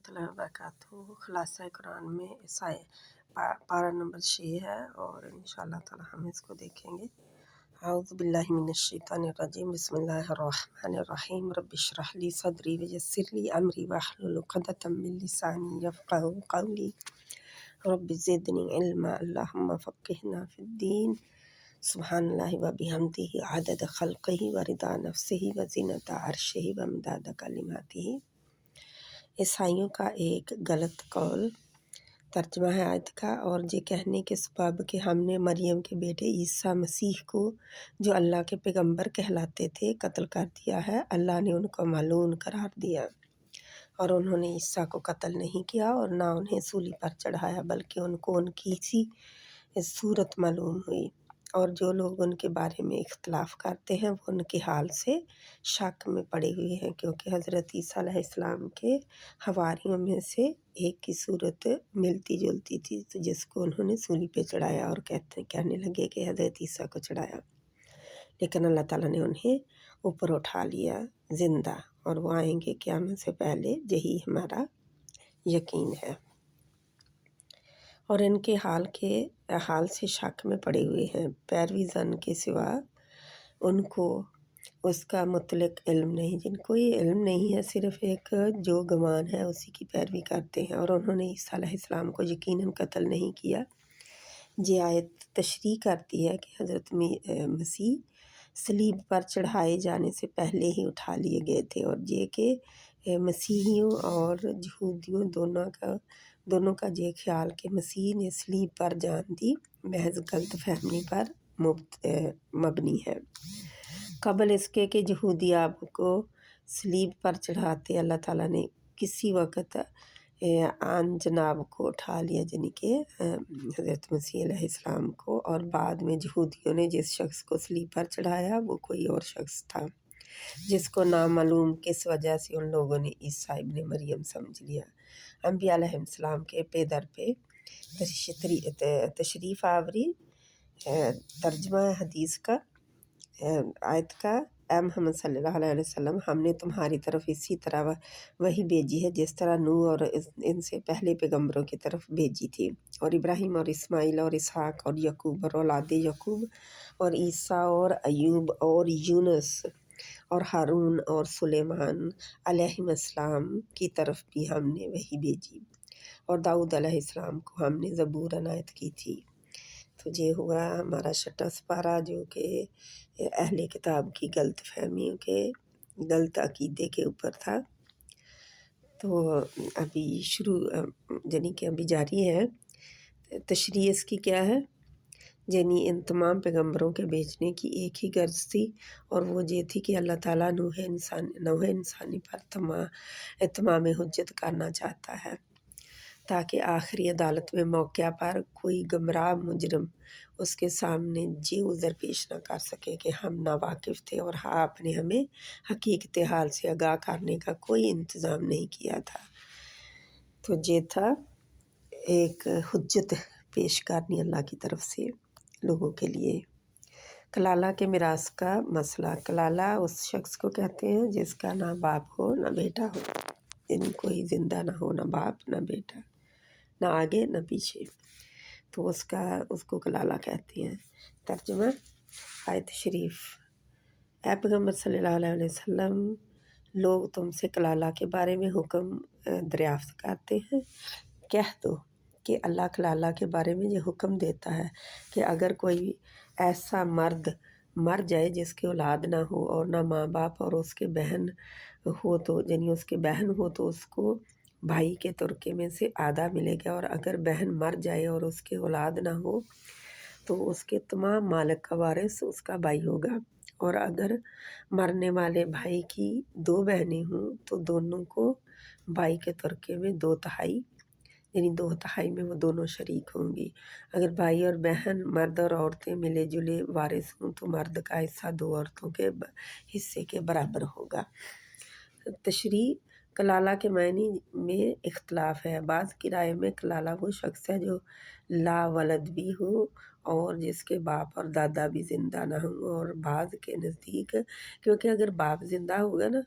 रहमतुल्लाहि व बरकातुहू। खुलासा कुरान में पारा नंबर 6 है और इंशाअल्लाह ताला हम इसको देखेंगे। औज़ु बिल्लाहि मिनश शैतानिर रजीम, बिस्मिल्लाहिर रहमानिर रहीम। रब्बि इश्रह ली सदरी व यस्सिर ली अमरी वहलुल उक़दतम मिन लिसानी यफ़क़हू क़ौली। रब्बि ज़िदनी इल्मा, अल्लाहुम्मा फ़क़्क़िहना फ़िद्दीन। सुब्हानल्लाहि व बिहम्दिही अदद ख़ल्क़िही व रिदा नफ़्सिही व ज़ीनता अर्शिही व मिदाद कलिमातिही। ईसाइयों का एक गलत कौल। तर्जुमा है आयत का। और ये कहने के सबब कि हमने मरियम के बेटे ईसा मसीह को, जो अल्लाह के पैगंबर कहलाते थे, कत्ल कर दिया है। अल्लाह ने उनको मालून करार दिया और उन्होंने ईसा को कत्ल नहीं किया और ना उन्हें सूली पर चढ़ाया, बल्कि उनको उनकी सी सूरत मालूम हुई। और जो लोग उनके बारे में इख्तलाफ करते हैं वो उनके हाल से शक में पड़े हुए हैं, क्योंकि हज़रत ईसा अलैहिस्सलाम के हवारियों में से एक की सूरत मिलती जुलती थी, तो जिसको उन्होंने सूली पे चढ़ाया और कहने लगे कि हज़रत ईसा को चढ़ाया। लेकिन अल्लाह ताला ने उन्हें ऊपर उठा लिया ज़िंदा, और वो आएंगे क़यामत से पहले, यही हमारा यकीन है। और इनके हाल से शक में पड़े हुए हैं। पैरवी ज़न के सिवा उनको उसका मुतलक इल्म नहीं, जिनको ये इल्म नहीं है, सिर्फ़ एक जो गमान है उसी की पैरवी करते हैं। और उन्होंने ईसा अलैहिस्सलाम को यकीनन कत्ल नहीं किया। ये आयत तशरीह करती है कि हज़रत मसीह सलीब पर चढ़ाए जाने से पहले ही उठा लिए गए थे, और ये कि मसीहियों और यहूदियों दोनों का ये ख्याल कि मसीह ने सलीब पर जान दी, महज गलत फहमी पर मबनी है। कबल इसके कि यहूदी आपको सलीब पर चढ़ाते, अल्लाह ताला ने किसी वक़्त आन जनाब को उठा लिया, यानी कि हज़रत मसीह अलैहिस्सलाम को। और बाद में यहूदियों ने जिस शख्स को सलीब पर चढ़ाया वो कोई और शख्स था, जिसको नामालूम किस वजह से उन लोगों ने ईसा इब्न मरियम समझ लिया। अंबिया अलैहिस्सलाम के पे दर पे तशरीफ़ आवरी। तर्जुमा हदीस का आयत का, ए मोहम्मद सल्लल्लाहु अलैहि वसल्लम, हमने तुम्हारी तरफ इसी तरह वही भेजी है जिस तरह नूह और इनसे पहले पैगंबरों की तरफ भेजी थी, और इब्राहिम और इस्माइल और इसहाक और यकूब और औलाद यकूब और ईसा और अयूब और यूनुस और हारून और सुलेमान अलैहिस्सलाम की तरफ भी हमने वही भेजी, और दाऊद अलैहिस्सलाम को हमने ज़बूर अनायत की थी। तो ये हुआ हमारा 6वां पारा, जो कि अहले किताब की गलत फहमियों के गलत अकीदे के ऊपर था। तो अभी यानी कि अभी जारी है। तशरीह इसकी क्या है, यानी इन तमाम पैगंबरों के भेजने की एक ही गर्ज थी, और वो ये थी कि अल्लाह ताला नूह इंसानी पर तमाम हुज्जत करना चाहता है, ताकि आखिरी अदालत में मौक़या पर कोई गुमराह मुजरम उसके सामने ये उज़र पेश ना कर सके कि हम नावाकिफ़ थे और आपने हमें हकीकत हाल से आगाह करने का कोई इंतज़ाम नहीं किया था। तो ये था एक हुज्जत पेश करनी अल्लाह की तरफ से लोगों के लिए। कलाला के मिरास का मसला। कलाला उस शख्स को कहते हैं जिसका ना बाप हो ना बेटा हो, यानी कोई ज़िंदा ना हो, ना बाप ना बेटा, ना आगे ना पीछे, तो उसको कलाला कहते हैं। तर्जुमा आयत शरीफ। ऐ पैगंबर सल्लल्लाहु अलैहि वसल्लम, लोग तुमसे कलाला के बारे में हुक्म दरियाफ्त करते हैं। कह दो कि अल्लाह कलाला के बारे में ये हुक्म देता है कि अगर कोई ऐसा मर्द मर जाए जिसके औलाद ना हो और ना माँ बाप और उसके बहन हो, तो यानी उसके बहन हो तो उसको भाई के तुर्के में से आधा मिलेगा, और अगर बहन मर जाए और उसके औलाद ना हो तो उसके तमाम मालिक का वारिस उसका भाई होगा। और अगर मरने वाले भाई की 2 बहनें हों तो दोनों को भाई के तुर्के में 2/3, यानी 2/3 में वो दोनों शरीक होंगी। अगर भाई और बहन, मर्द और औरतें मिले जुले वारिस हों तो मर्द का हिस्सा 2 औरतों के हिस्से के बराबर होगा। तशरीह। कलाला के मायने में इख्तलाफ है। बाज़ की राय में कलाला वो शख्स है जो ला वलद भी हो اور جس کے باپ اور دادا بھی زندہ نہ ہوں، اور بعض کے نزدیک، کیونکہ اگر باپ زندہ ہوگا نا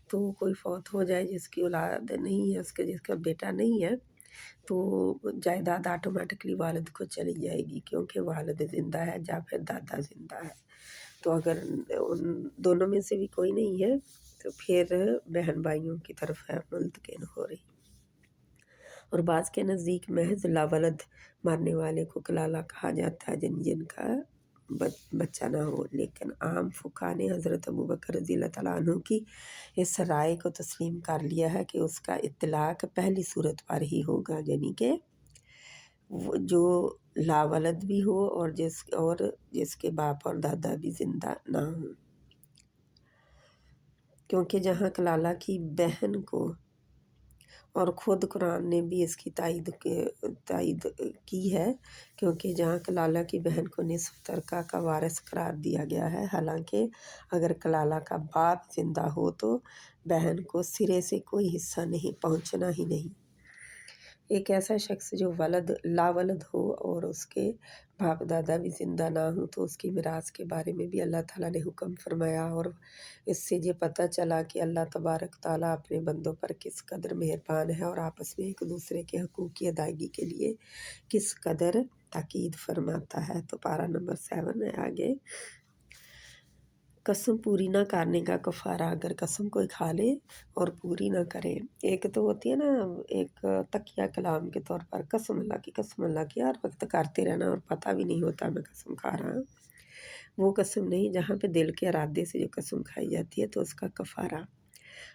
تو کوئی فوت ہو جائے جس کی اولاد نہیں ہے، جس کا بیٹا نہیں ہے، تو جائیداد آٹومیٹکلی والد کو چلی جائے گی، کیونکہ والد زندہ ہے یا پھر دادا زندہ ہے۔ تو اگر ان دونوں میں سے بھی کوئی نہیں ہے تو پھر بہن بھائیوں کی طرف ہے منتقل ہو رہی۔ اور بعض کے نزدیک محض لاولد مارنے والے کو کلالہ کہا جاتا ہے، جن کا بچہ نہ ہو، لیکن عام فقہا نے حضرت ابوبکر رضی اللہ تعالیٰ عنہ کی اس رائے کو تسلیم کر لیا ہے کہ اس کا اطلاق پہلی صورت پر ہی ہوگا، یعنی کہ جو لاولد بھی ہو اور جس کے باپ اور دادا بھی زندہ نہ ہوں، کیونکہ جہاں کلالہ کی بہن کو، اور خود قرآن نے بھی اس کی تائید کی ہے، کیونکہ جہاں کلالہ کی بہن کو نصف ترکہ کا وارث قرار دیا گیا ہے، حالانکہ اگر کلالہ کا باپ زندہ ہو تو بہن کو سرے سے کوئی حصہ نہیں پہنچنا ہی نہیں۔ ایک ایسا شخص جو لاولد ہو اور اس کے باپ دادا بھی زندہ نہ ہوں تو اس کی میراث کے بارے میں بھی اللہ تعالیٰ نے حکم فرمایا، اور اس سے یہ پتہ چلا کہ اللہ تبارک تعالیٰ اپنے بندوں پر کس قدر مہربان ہے، اور آپس میں ایک دوسرے کے حقوق کی ادائیگی کے لیے کس قدر تاکید فرماتا ہے۔ تو پارہ نمبر 7 ہے آگے۔ قسم پوری نہ کرنے کا کفارہ، اگر قسم کوئی کھا لے اور پوری نہ کرے، ایک تو ہوتی ہے نا ایک تقیہ کلام کے طور پر قسم اللہ کی ہر وقت کرتے رہنا اور پتہ بھی نہیں ہوتا میں قسم کھا رہا ہوں، وہ قسم نہیں، جہاں پہ دل کے ارادے سے جو قسم کھائی جاتی ہے تو اس کا کفارہ۔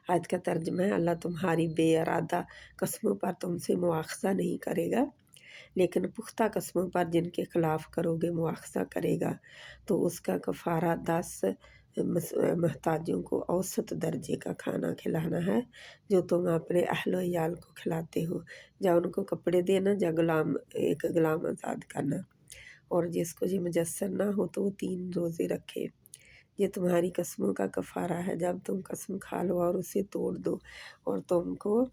آیت کا ترجمہ ہے، اللہ تمہاری بے ارادہ قسموں پر تم سے مواخذہ نہیں کرے گا، لیکن پختہ قسموں پر جن کے خلاف کرو گے مواخذہ کرے گا، تو اس کا کفارہ 10 محتاجوں کو اوسط درجے کا کھانا کھلانا ہے جو تم اپنے اہل و عیال کو کھلاتے ہو، یا ان کو کپڑے دینا، یا ایک غلام آزاد کرنا، اور جس کو یہ میسر نہ ہو تو وہ 3 روزے رکھے۔ یہ تمہاری قسموں کا کفارہ ہے جب تم قسم کھا لو اور اسے توڑ دو، اور تم کو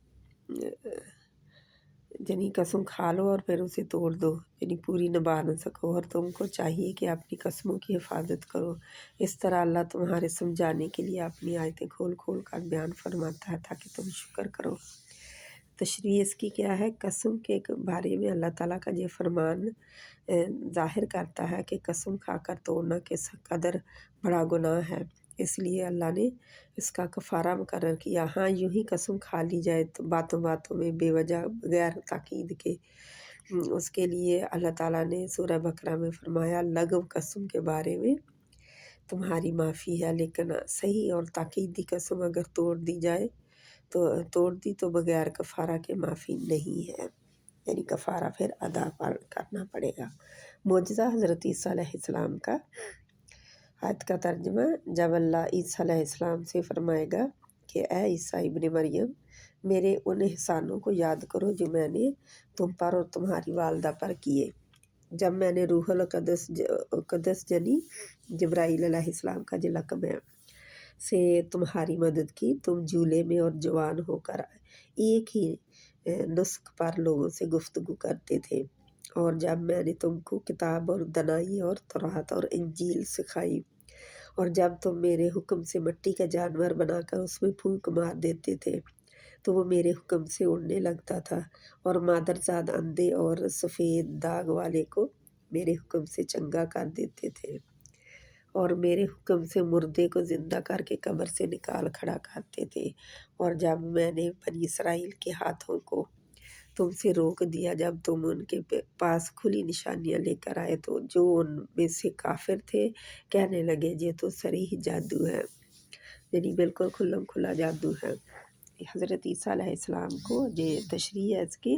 یعنی قسم کھا لو اور پھر اسے توڑ دو، یعنی پوری نبھا نہ سکو، اور تم کو چاہیے کہ اپنی قسموں کی حفاظت کرو۔ اس طرح اللہ تمہارے سمجھانے کے لیے اپنی آیتیں کھول کھول کر بیان فرماتا ہے تاکہ تم شکر کرو۔ تشریح اس کی کیا ہے؟ قسم کے بارے میں اللہ تعالیٰ کا یہ فرمان ظاہر کرتا ہے کہ قسم کھا کر توڑنا کس قدر بڑا گناہ ہے، اس لیے اللہ نے اس کا کفارہ مقرر کیا۔ ہاں یوں ہی قسم کھا لی جائے تو باتوں میں بے وجہ بغیر تاکید کے، اس کے لیے اللہ تعالیٰ نے سورہ بقرہ میں فرمایا لغو قسم کے بارے میں تمہاری معافی ہے، لیکن صحیح اور تاکیدی قسم اگر توڑ دی تو بغیر کفارہ کے معافی نہیں ہے، یعنی کفارہ پھر ادا کرنا پڑے گا۔ معجزہ حضرت عیسیٰ علیہ السلام کا۔ آیت کا ترجمہ، جب اللہ عیسیٰ علیہ السلام سے فرمائے گا کہ اے عیسیٰ ابن مریم، میرے ان احسانوں کو یاد کرو جو میں نے تم پر اور تمہاری والدہ پر کیے، جب میں نے روح القدس یعنی جبرائیل علیہ السلام کا جو لقب ہے سے تمہاری مدد کی، تم جھولے میں اور جوان ہو کر ایک ہی نسق پر لوگوں سے گفتگو کرتے تھے، اور جب میں نے تم کو کتاب اور دنائی اور تورات اور انجیل سکھائی، اور جب تم میرے حکم سے مٹی کا جانور بنا کر اس میں پھونک مار دیتے تھے تو وہ میرے حکم سے اڑنے لگتا تھا، اور مادرزاد اندھے اور سفید داغ والے کو میرے حکم سے چنگا کر دیتے تھے، اور میرے حکم سے مردے کو زندہ کر کے قبر سے نکال کھڑا کرتے تھے، اور جب میں نے بنی اسرائیل کے ہاتھوں کو تم سے روک دیا جب تم ان کے پاس کھلی نشانیاں لے کر آئے تو جو ان میں سے کافر تھے کہنے لگے یہ تو صریح جادو ہے، یعنی بالکل کھلم کھلا جادو ہے۔ حضرت عیسیٰ علیہ السلام کو یہ تشریح ہے اس کی،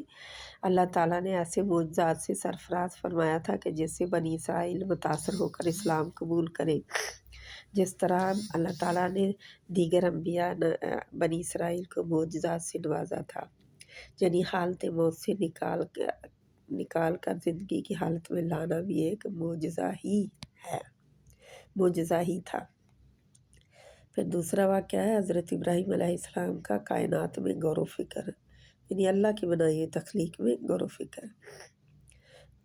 اللہ تعالیٰ نے ایسے معجزات سے سرفراز فرمایا تھا کہ جس سے بنی اسرائیل متاثر ہو کر اسلام قبول کرے، جس طرح اللہ تعالیٰ نے دیگر انبیاء بنی اسرائیل کو معجزات سے نوازا تھا، یعنی حالت موت سے نکال کر زندگی کی حالت میں لانا بھی ایک معجزہ ہی تھا۔ پھر دوسرا واقعہ ہے حضرت ابراہیم علیہ السلام کا کائنات میں غور و فکر، یعنی اللہ کی بنائی ہوئی تخلیق میں غور و فکر۔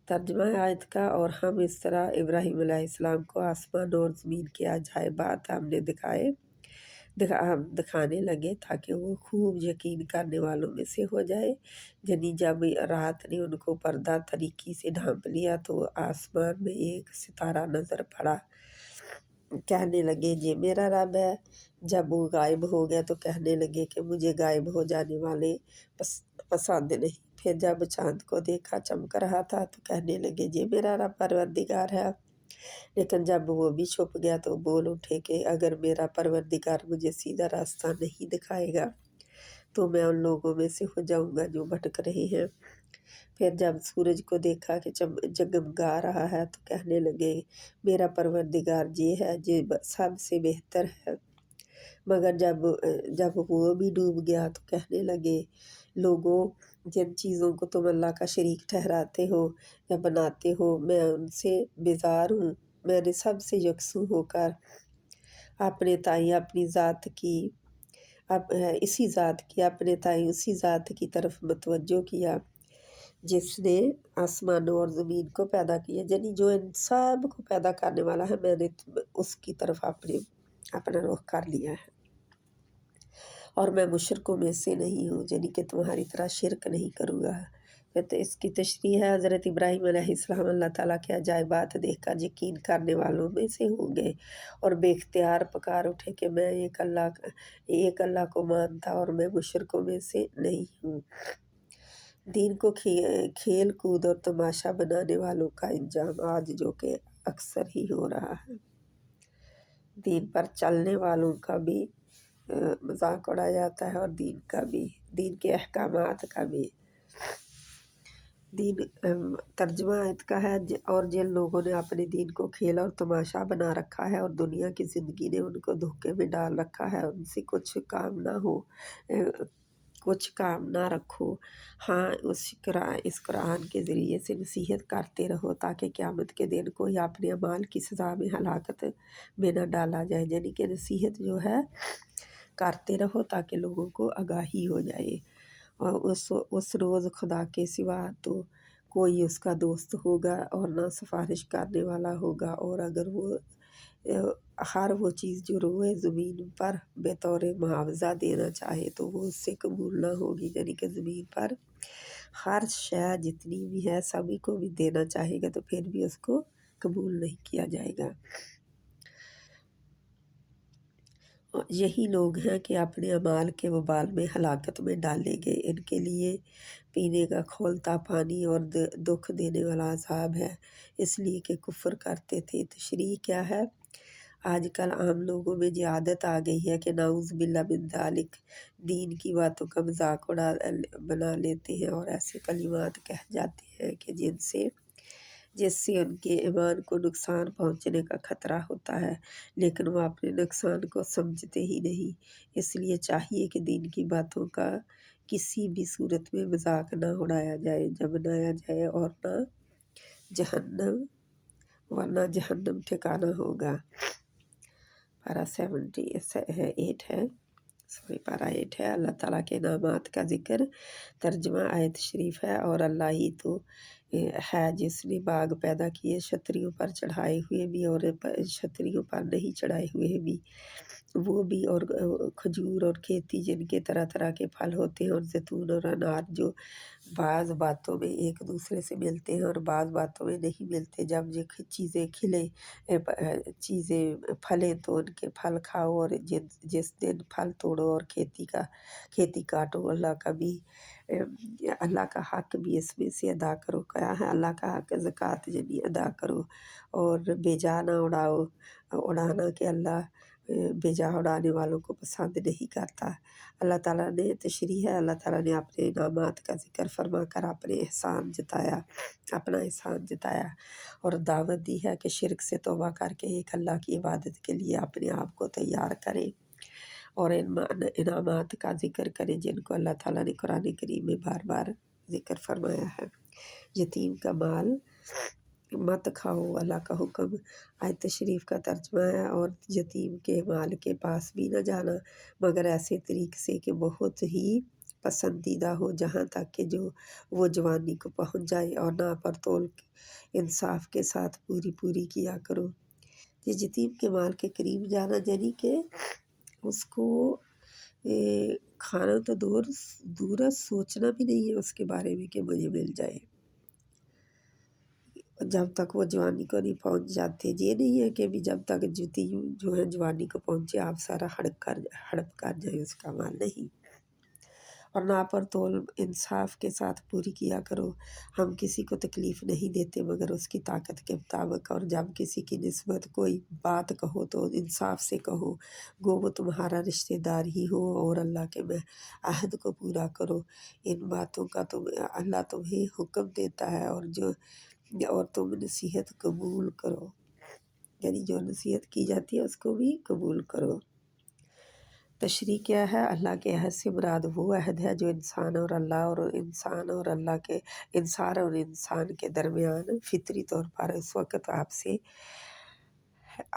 तर्जुमा आयत का, और हम इस तरह इब्राहीम अलैहिस्सलाम को आसमान और ज़मीन के अजायबात हमने दिखाने लगे ताकि वो खूब यकीन करने वालों में से हो जाए। यानी जब रात ने उनको पर्दा तरीकी से ढांप लिया तो आसमान में एक सितारा नज़र पड़ा। कहने लगे ये मेरा रब है। जब वो गायब हो गया तो कहने लगे कि मुझे गायब हो जाने वाले पसंद नहीं। फिर जब चाँद को देखा चमक रहा था तो कहने लगे ये मेरा रब परवरदिगार है। लेकिन जब वो भी छुप गया तो बोल उठे कि अगर मेरा परवरदिगार मुझे सीधा रास्ता नहीं दिखाएगा तो मैं उन लोगों में से हो जाऊंगा जो भटक रहे हैं। फिर जब सूरज को देखा कि जगमगा रहा है तो कहने लगे मेरा परवरदिगार ये है जो सबसे बेहतर है। मगर जब वो भी डूब गया तो कहने लगे लोगों, जिन चीज़ों को तुम अल्लाह का शरीक ठहराते हो या बनाते हो मैं उनसे बेजार हूँ। मैंने सबसे यकसू होकर अपने ताई अपनी ज़ात की इसी ज़ात की अपने ताई उसी ज़ात की तरफ मतवज्जो किया जिसने आसमानों और ज़मीन को पैदा किया। यानी जो इन सब को पैदा करने वाला है, मैंने उसकी तरफ अपना रुख कर लिया है और मैं मुशरकों में से नहीं हूँ, यानी कि तुम्हारी तरह शिरक नहीं करूँगा। फिर तो इसकी तशरीह है हज़रत इब्राहीम अलैहिस्सलाम अल्लाह ताला के अजायबात देखकर यकीन करने वालों में से होंगे और बेख्तियार पुकार उठे कि मैं एक अल्लाह को मानता और मैं मुशरकों में से नहीं हूँ। दीन को खेल कूद और तमाशा बनाने वालों का इंजाम आज जो कि अक्सर ही हो रहा है। दीन पर चलने वालों का भी मजाक उड़ाया जाता है और दीन के अहकामात का भी। तर्जुमा आयत का है और जिन लोगों ने अपने दीन को खेल और तमाशा बना रखा है और दुनिया की ज़िंदगी ने उनको धोखे में डाल रखा है, उनसे कुछ काम ना रखो। हाँ, इस कुरान के ज़रिए से नसीहत करते रहो ताकि क़यामत के दिन को या अपने अमाल की सज़ा में हलाकत में न डाला जाए। यानी कि नसीहत जो है करते रहो ताकि लोगों को आगाही हो जाए। और उस रोज़ खुदा के सिवा तो कोई उसका दोस्त होगा और ना सिफारिश करने वाला होगा। और अगर वो हर वो चीज़ जो रोए ज़मीन पर बतौर मुआवजा देना चाहे तो वो उससे कबूल ना होगी। यानी कि ज़मीन पर हर शय जितनी भी है सभी को भी देना चाहेगा तो फिर भी उसको कबूल नहीं किया जाएगा। यही लोग हैं कि अपने अमाल के वबाल में हलाकत में डाले गए। इनके लिए पीने का खौलता पानी और दुख देने वाला अजाब है, इसलिए कि कुफ्र करते थे। तशरीह क्या है? आजकल आम लोगों में ये आदत आ गई है कि नाउज़ बिल्ला मिन ज़ालिक दीन की बातों का मजाक बना लेते हैं और ऐसे कलिमात कह जाते हैं कि जिससे उनके ईमान को नुकसान पहुंचने का खतरा होता है, लेकिन वो अपने नुकसान को समझते ही नहीं। इसलिए चाहिए कि दीन की बातों का किसी भी सूरत में मजाक ना उड़ाया जाए, जब बनाया जाए और वरना जहन्नम ठिकाना होगा। पारा 78 है, पारा 8 है। अल्लाह ताला के नामात का ज़िक्र तर्जुमा आयत शरीफ है। और अल्लाह ही तो है जिसने बाग पैदा किए, क्षत्रियों पर चढ़ाए हुए भी और क्षत्रियों पर नहीं चढ़ाए हुए भी, वो भी, और खजूर और खेती जिनके तरह तरह के फल होते हैं, और जैतून और अनार जो बाज़ बातों में एक दूसरे से मिलते हैं और बाज़ बातों में नहीं मिलते। जब ये चीज़ें चीज़ें फलें तो उनके फल खाओ और जिस दिन फल तोड़ो और खेती काटो। अल्लाह का हक भी इसमें से अदा करो। क्या है अल्लाह का हक? ज़कात यानी अदा करो और बेजा ना उड़ाना कि अल्लाह बेजा उड़ाने वालों को पसंद नहीं करता। अल्लाह ताला ने तशरीह है, अल्लाह ताला ने अपने इनामात का ज़िक्र फरमा कर अपना एहसान जताया और दावत दी है कि शिरक से तौबा करके एक अल्लाह की इबादत के लिए अपने आप को तैयार करें और इनामात का ज़िक्र करें जिनको अल्लाह ताला ने कुरान करीम में बार बार ज़िक्र फरमाया है। यतीम का माल मत खाओ, अल्लाह का हुक्म आयत शरीफ का तर्जुमा है। और यतीम के माल के पास भी न जाना मगर ऐसे तरीके से कि बहुत ही پسندیدہ ہو جہاں تک کہ جو وہ جوانی کو پہنچ جائے، اور ناپر تول انصاف کے ساتھ پوری کیا کرو۔ جس یتیم کے مال کے قریب جانا، یعنی کہ اس کو کھانا تو دور ہے، سوچنا بھی نہیں ہے اس کے بارے میں کہ مجھے مل جائے جب تک وہ جوانی کو نہیں پہنچ جاتے۔ یہ نہیں ہے کہ بھی جب تک یتیم جو ہے جوانی کو پہنچے آپ سارا ہڑپ کر جائے اس کا مال، نہیں۔ اور ناپر تول انصاف کے ساتھ پوری کیا کرو۔ ہم کسی کو تکلیف نہیں دیتے مگر اس کی طاقت کے مطابق، اور جب کسی کی نسبت کوئی بات کہو تو انصاف سے کہو، گو وہ تمہارا رشتہ دار ہی ہو، اور اللہ کے عہد کو پورا کرو۔ ان باتوں کا اللہ تمہیں حکم دیتا ہے، اور تم نصیحت قبول کرو، یعنی جو نصیحت کی جاتی ہے اس کو بھی قبول کرو۔ تشریح کیا ہے؟ اللہ کے عہد سے مراد وہ عہد ہے جو انسان اور انسان کے درمیان فطری طور پر اس وقت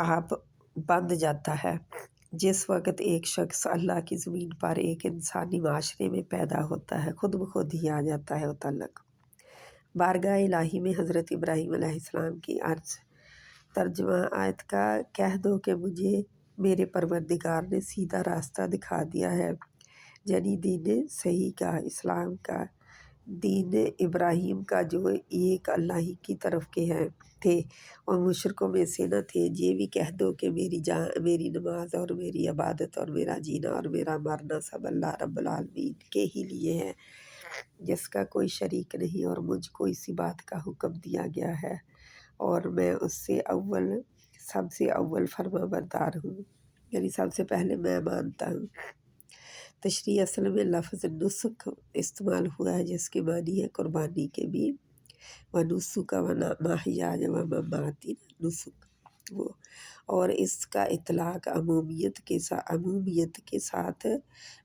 آپ بندھ جاتا ہے جس وقت ایک شخص اللہ کی زمین پر ایک انسانی معاشرے میں پیدا ہوتا ہے، خود بخود ہی آ جاتا ہے وہ تعلق۔ بارگاہ الہی میں حضرت ابراہیم علیہ السلام کی عرض۔ ترجمہ آیت کا: کہہ دو کہ مجھے میرے پروردگار نے سیدھا راستہ دکھا دیا ہے، یعنی دین صحیح کا، اسلام کا، دین ابراہیم کا جو ایک اللہ ہی کی طرف کے تھے اور مشرکوں میں سے نہ تھے۔ یہ بھی کہہ دو کہ میری نماز اور میری عبادت اور میرا جینا اور میرا مرنا سب اللہ رب العالمین کے ہی لیے ہے، جس کا کوئی شریک نہیں، اور مجھ کو اسی بات کا حکم دیا گیا ہے، اور میں اس سے سب سے اول فرما بردار ہوں، یعنی سب سے پہلے میں مانتا ہوں۔ تشریح: اصل میں لفظ نسک استعمال ہوا ہے جس کے معنی ہے قربانی کے بھی، وَنُسُکَ وَمَحْیَایَ وَمَمَاتِی، نسک وہ، اور اس کا اطلاق عمومیت کے ساتھ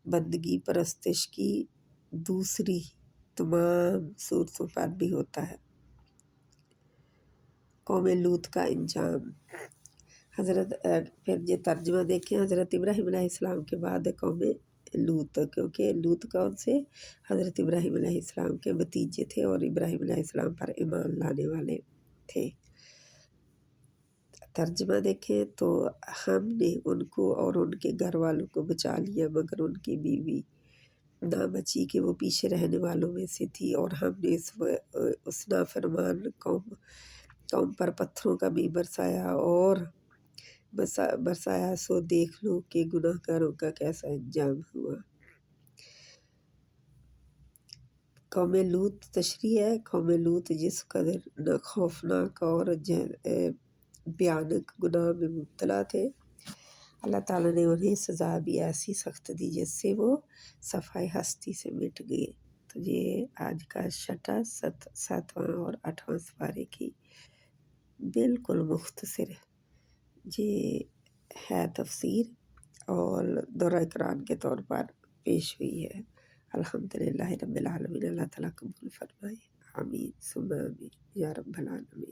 بندگی پرستش کی دوسری تمام صورتوں پر بھی ہوتا ہے۔ قوم لوط کا انجام۔ پھر یہ ترجمہ دیکھیں، حضرت ابراہیم علیہ السلام کے بعد قوم لوط، کیونکہ لوط کون سے؟ حضرت ابراہیم علیہ السلام کے بھتیجے تھے اور ابراہیم علیہ السلام پر ایمان لانے والے تھے۔ ترجمہ دیکھیں تو ہم نے ان کو اور ان کے گھر والوں کو بچا لیا، مگر ان کی بیوی نہ بچی کہ وہ پیچھے رہنے والوں میں سے تھی، اور ہم نے اس نافرمان قوم پر پتھروں کا بھی برسایا، سو دیکھ لو کہ گناہ گاروں کا کیسا انجام ہوا۔ قوم لوط تشریح ہے: قوم لوط جس قدر خوفناک اور بھیانک گناہ میں مبتلا تھے، اللہ تعالیٰ نے انہیں سزا بھی ایسی سخت دی جس سے وہ صفحۂ ہستی سے مٹ گئے۔ تو یہ آج کا 6واں، 7واں اور 8واں سپارے کی بالکل مختصر یہ ہے تفسیر اور دورہ قرآن کے طور پر پیش ہوئی ہے۔ الحمدللہ رب العالمین۔ اللہ تعالیٰ قبول فرمائے، آمین ثم آمین یا رب العالمین۔